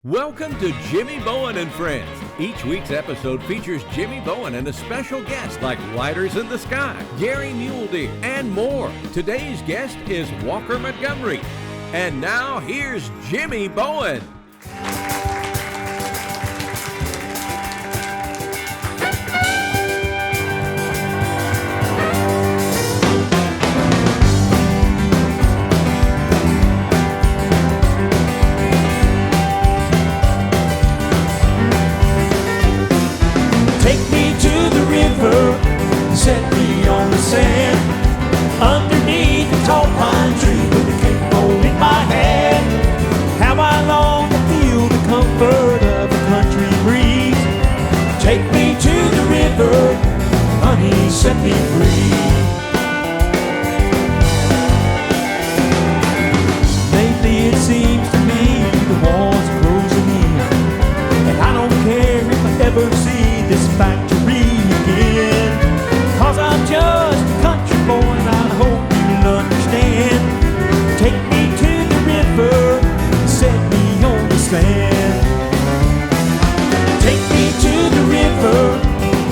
Welcome to Jimmy Bowen and Friends. Each week's episode features Jimmy Bowen and a special guest like Lighters in the Sky, Gary Mule Deer, and more. Today's guest is Walker Montgomery. And now here's Jimmy Bowen. Set me on the sand, underneath the tall pine tree with a cable in my hand. How I long to feel the comfort of a country breeze. Take me to the river, honey, set me free. Lately it seems to me the walls are closing in, and I don't care if I ever see this factory again. Cause I'm just a country boy and I hope you'll understand. Take me to the river, set me on the sand. Take me to the river,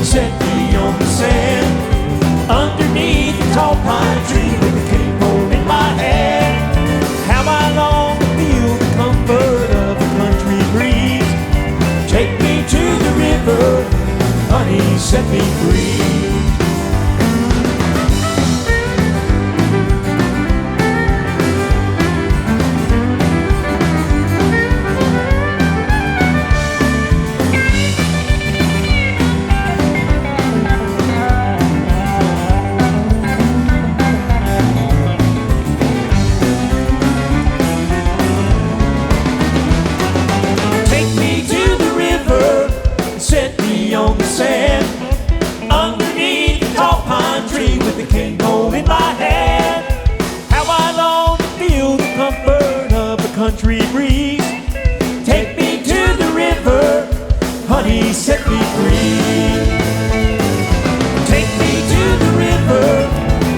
set me on the sand, underneath the tall pine tree with a cable in my hand. How I long to feel the comfort of a country breeze. Take me to the river, honey, set me free. Underneath the tall pine tree with the cable in my hand. How I long to feel the comfort of a country breeze. Take me to the river, honey, set me free. Take me to the river,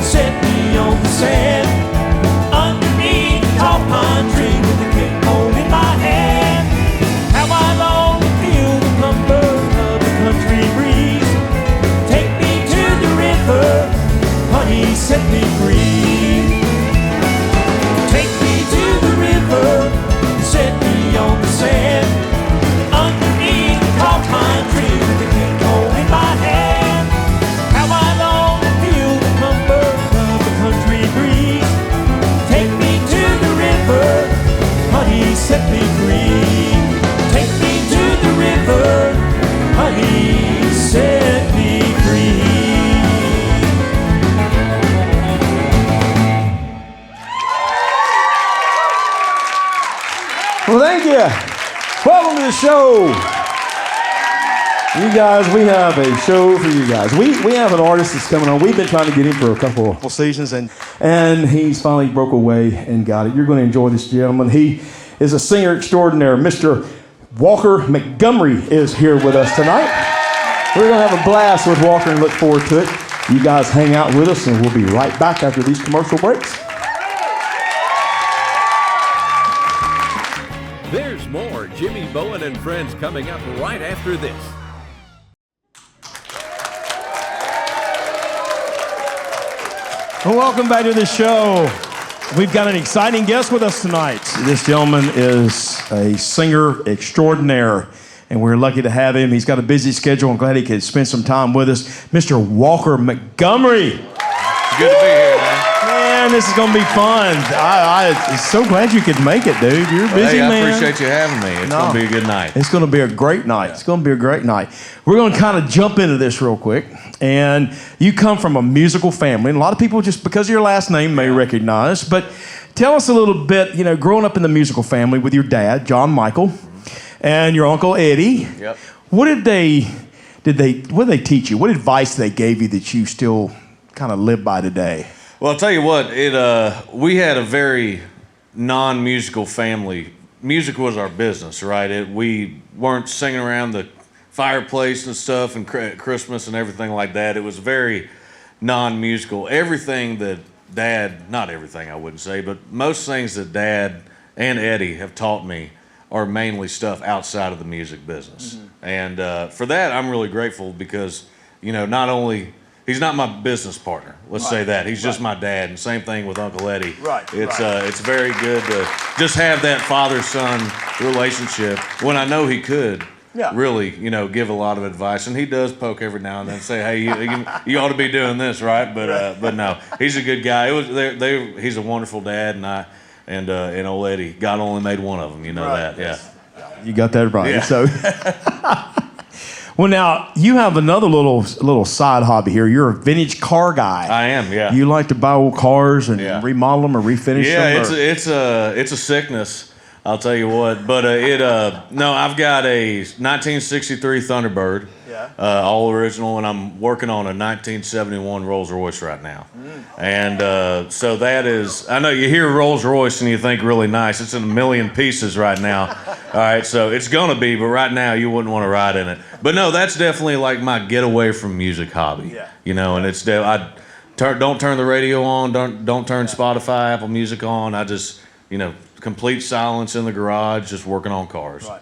set me on the sand, underneath the tall pine tree with the cable in my hand. How I long to feel the comfort of a country breeze. Honey, set me free. Take me to the river, set me on the sand, underneath the tall pine tree with the cable in my hand. How I long to feel the comfort of a country breeze. Take me to the river, honey, set me free. Take me to the river, honey, set me free. Well, thank you. Welcome to the show. You guys, we have a show for you guys. We have an artist that's coming on. We've been trying to get him for a couple seasons, and he's finally broke away and got it. You're going to enjoy this gentleman. He is a singer extraordinaire. Mr. Walker Montgomery is here with us tonight. We're going to have a blast with Walker and look forward to it. You guys hang out with us, and we'll be right back after these commercial breaks. There's more Jimmy Bowen and Friends coming up right after this. Well, welcome back to the show. We've got an exciting guest with us tonight. This gentleman is a singer extraordinaire, and we're lucky to have him. He's got a busy schedule. I'm glad he could spend some time with us. Mr. Walker Montgomery. Good to be here, man. Man, this is going to be fun. I'm so glad you could make it, dude. You're a busy man. I appreciate you having me. It's going to be a good night. It's going to be a great night. Yeah. It's going to be a great night. We're going to kind of jump into this real quick. And you come from a musical family. And a lot of people, just because of your last name, may recognize. But tell us a little bit, growing up in the musical family with your dad, John Michael, and your uncle Eddie. Yep. What did they teach you? What advice they gave you that you still kind of live by today? Well, I'll tell you what, we had a very non-musical family. Music was our business, right? We weren't singing around the fireplace and stuff and Christmas and everything like that. It was very non-musical. Everything that Dad, not everything I wouldn't say, but most things that Dad and Eddie have taught me are mainly stuff outside of the music business. And for that, I'm really grateful because, you know, not only, he's not my business partner, let's say that. He's just my dad, and same thing with Uncle Eddie. It's very good to just have that father-son relationship when I know he could really, you know, give a lot of advice. And he does poke every now and then, say, hey, you ought to be doing this, right? But no, he's a good guy. He's a wonderful dad, and old Eddie, God only made one of them, you know that, yeah. You got that right. Yeah. So, well, now you have another little side hobby here. You're a vintage car guy. I am, yeah. You like to buy old cars and remodel them or refinish them? Yeah, it's a sickness, I'll tell you what. But no, I've got a 1963 Thunderbird, all original, and I'm working on a 1971 Rolls Royce right now. And so that is, I know you hear Rolls Royce and you think really nice. It's in a million pieces right now. All right, so it's gonna be, but right now you wouldn't want to ride in it. But no, that's definitely like my getaway from music hobby. You know, and it's don't turn the radio on, don't turn Spotify, Apple Music on. I just, you know, complete silence in the garage, just working on cars. Well,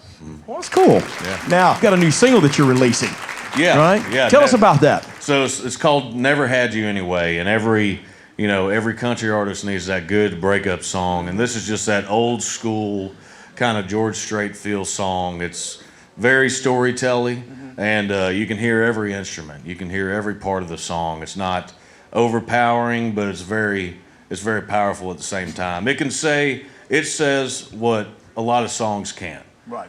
that's cool. Now, you've got a new single that you're releasing. Right? Yeah. Tell us about that. So it's called Never Had You Anyway, and every country artist needs that good breakup song, and this is just that old school kind of George Strait feel song. It's very storytelling, and you can hear every instrument. You can hear every part of the song. It's not overpowering, but it's very powerful at the same time. It says what a lot of songs can't.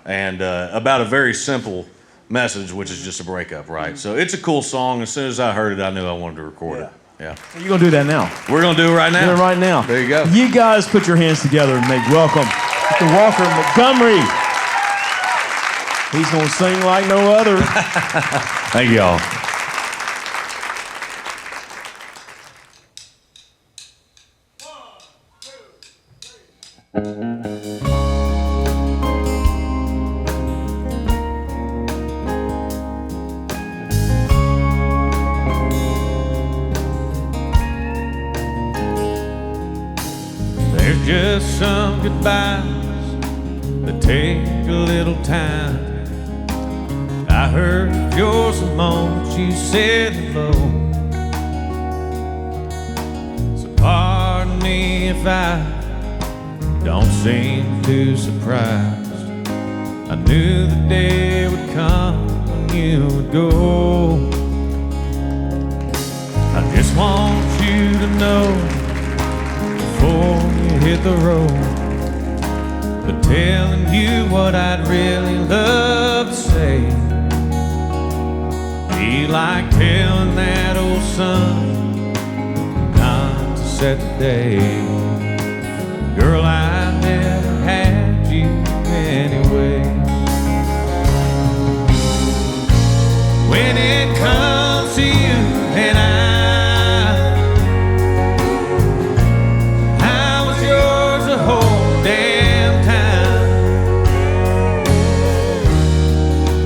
And about a very simple message, which is just a breakup, right? So it's a cool song. As soon as I heard it, I knew I wanted to record it. Yeah. So you're going to do that now? We're going to do it right now. Do it right now. There you go. You guys put your hands together and make welcome Mr. Walker Montgomery. He's going to sing like no other. Thank y'all. There's just some goodbyes that take a little time. I heard yours the moment you said hello. So pardon me if I don't seem too surprised. I knew the day would come when you would go. I just want you to know before you hit the road, but telling you what I'd really love to say be like telling that old sun not to set the day. Girl, I never had you anyway. When it comes to you and I was yours the whole damn time,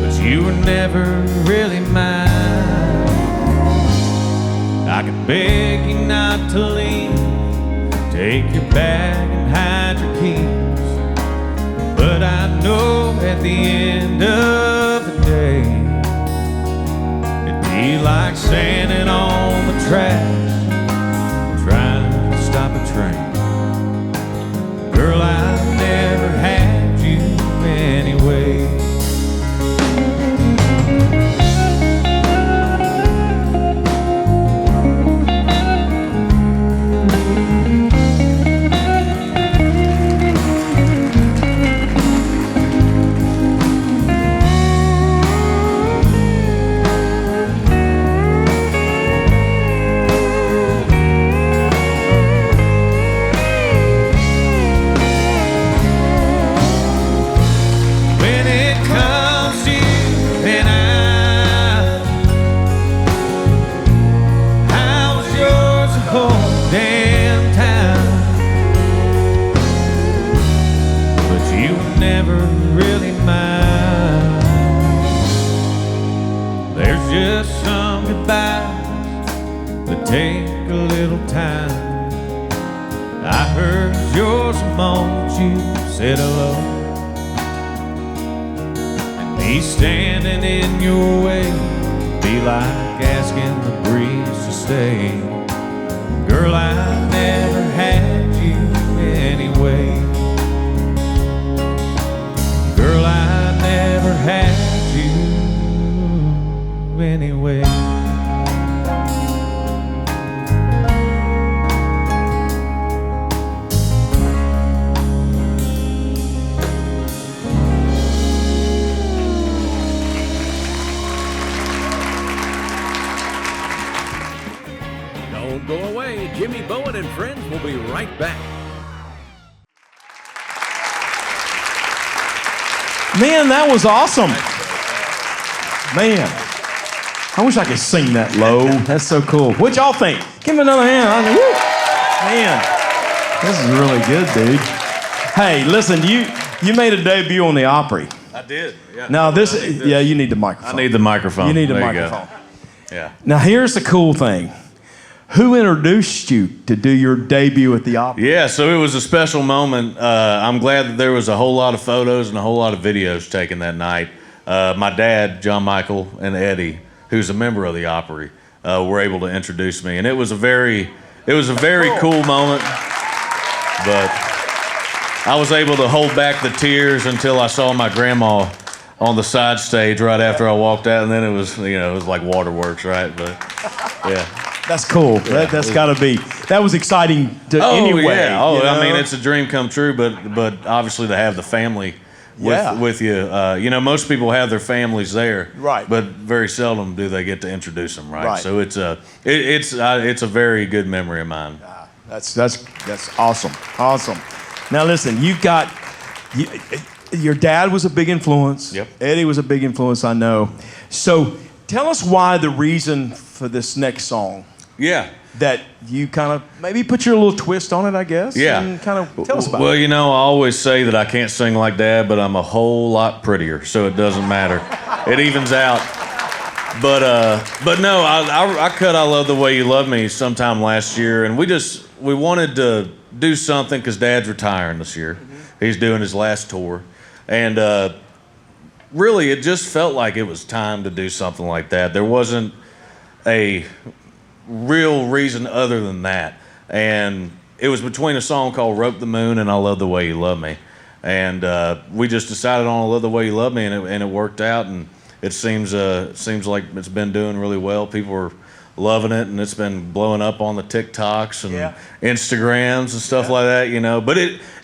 but you were never really mine. I could beg you not to leave, take your bag and hide your keys, but I know at the end of the day it'd be like standing on the tracks trying to stop a train. Girl, I never had you anyway. Take a little time. I heard yours the moment you said hello. He's standing in your way, be like asking the breeze to stay. Girl, I never had you anyway. Girl, I never had you anyway. Don't go away. Jimmy Bowen and Friends will be right back. Man, that was awesome. Man, I wish I could sing that low. That's so cool. What y'all think? Give me another hand. Woo. Man, this is really good, dude. Hey, listen, you made a debut on the Opry. I did. Yeah. Now yeah, you need the microphone. I need the microphone. You need the There microphone. Yeah. Now here's the cool thing. Who introduced you to do your debut at the Opry? Yeah, so it was a special moment. I'm glad that there was a whole lot of photos and a whole lot of videos taken that night. My dad, John Michael, and Eddie, who's a member of the Opry, were able to introduce me, and it was a very cool moment. But I was able to hold back the tears until I saw my grandma on the side stage right after I walked out, and then it was like waterworks, right? But yeah. That's cool. Yeah, That's got to be. That was exciting anyway. Yeah. Oh, you know? I mean, it's a dream come true, but obviously to have the family with you. Most people have their families there, right? But very seldom do they get to introduce them, right? Right. So it's a very good memory of mine. That's awesome. Awesome. Now listen, your dad was a big influence. Yep. Eddie was a big influence, I know. So tell us why the reason for this next song. Yeah. That you kind of maybe put your little twist on it, I guess. Yeah. And kind of tell us about it. Well, I always say that I can't sing like Dad, but I'm a whole lot prettier, so it doesn't matter. It evens out. But no, I cut I Love the Way You Love Me sometime last year, and we wanted to do something because Dad's retiring this year. Mm-hmm. He's doing his last tour. And really, it just felt like it was time to do something like that. There wasn't a real reason other than that. And it was between a song called Rope the Moon and I Love the Way You Love Me. And we just decided on I Love the Way You Love Me, and it worked out. And it seems like it's been doing really well. People are loving it, and it's been blowing up on the TikToks and Instagrams and stuff like that, But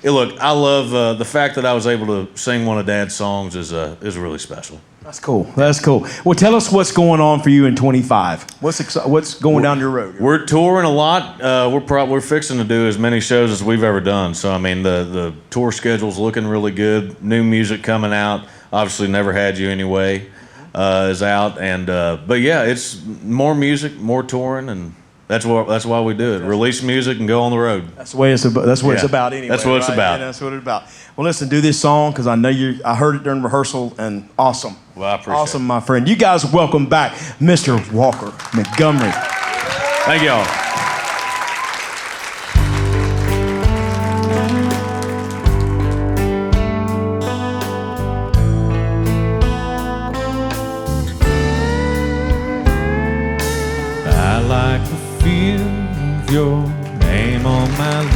look, I love the fact that I was able to sing one of Dad's songs is really special. That's cool. That's cool. Well, tell us what's going on for you in 25. What's going down your road? We're touring a lot. We're fixing to do as many shows as we've ever done. So I mean, the tour schedule's looking really good. New music coming out. Obviously, Never Had You Anyway is out, and but yeah, it's more music, more touring, and that's why we do it. Release music and go on the road. That's the way it's about. That's what it's about anyway. That's what it's about. Yeah, that's what it's about. Well, listen, do this song because I know I heard it during rehearsal, and awesome. Well, I appreciate it. Awesome, my friend. You guys welcome back Mr. Walker Montgomery. Thank y'all. I like the feel of your name on my lips,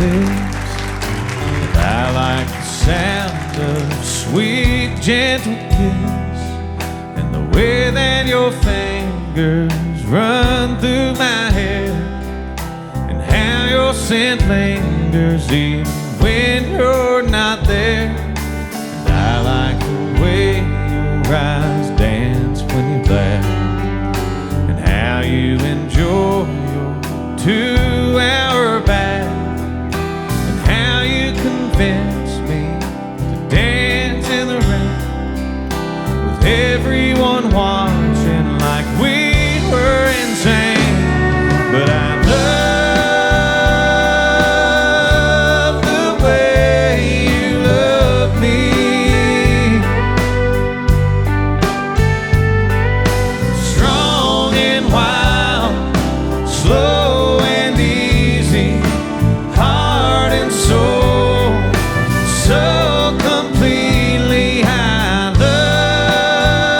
and I like the sound of a sweet, gentle kiss, and the way that your fingers run through my hair, and how your scent lingers even when you're not there. And I like the way your eyes dance when you laugh, and how you enjoy your 2-hour bath, and how you convince me to dance in the rain with everyone watching like we were insane. But I love the way you love me. Strong and wild, slow and easy, heart and soul, so completely. I love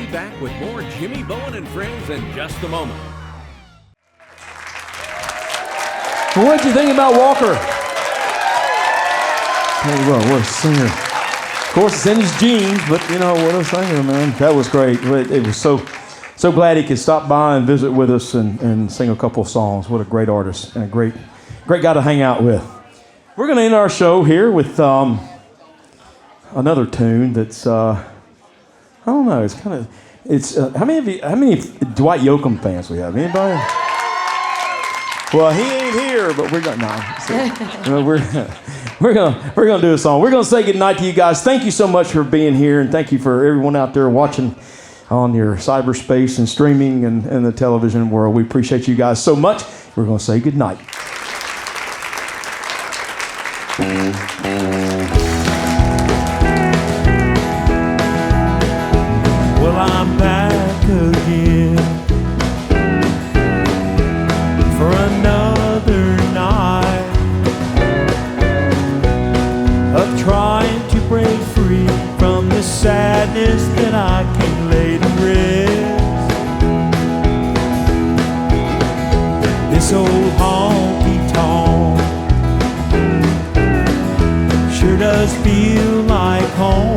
be back with more Jimmy Bowen and Friends in just a moment. Well, what did you think about Walker? Tell you what a singer. Of course, it's in his genes, but you know, what a singer, man. That was great. It was so glad he could stop by and visit with us and sing a couple of songs. What a great artist and a great guy to hang out with. We're going to end our show here with another tune that's, I don't know, it's kind of, how many Dwight Yoakam fans we have? Anybody? Well, he ain't here, but we're gonna we're gonna do a song. We're gonna say goodnight to you guys. Thank you so much for being here, and thank you for everyone out there watching on your cyberspace and streaming and the television world. We appreciate you guys so much. We're gonna say goodnight. Well, I'm back again for another night of trying to break free from the sadness that I can't lay to rest. This old honky-tonk sure does feel like home.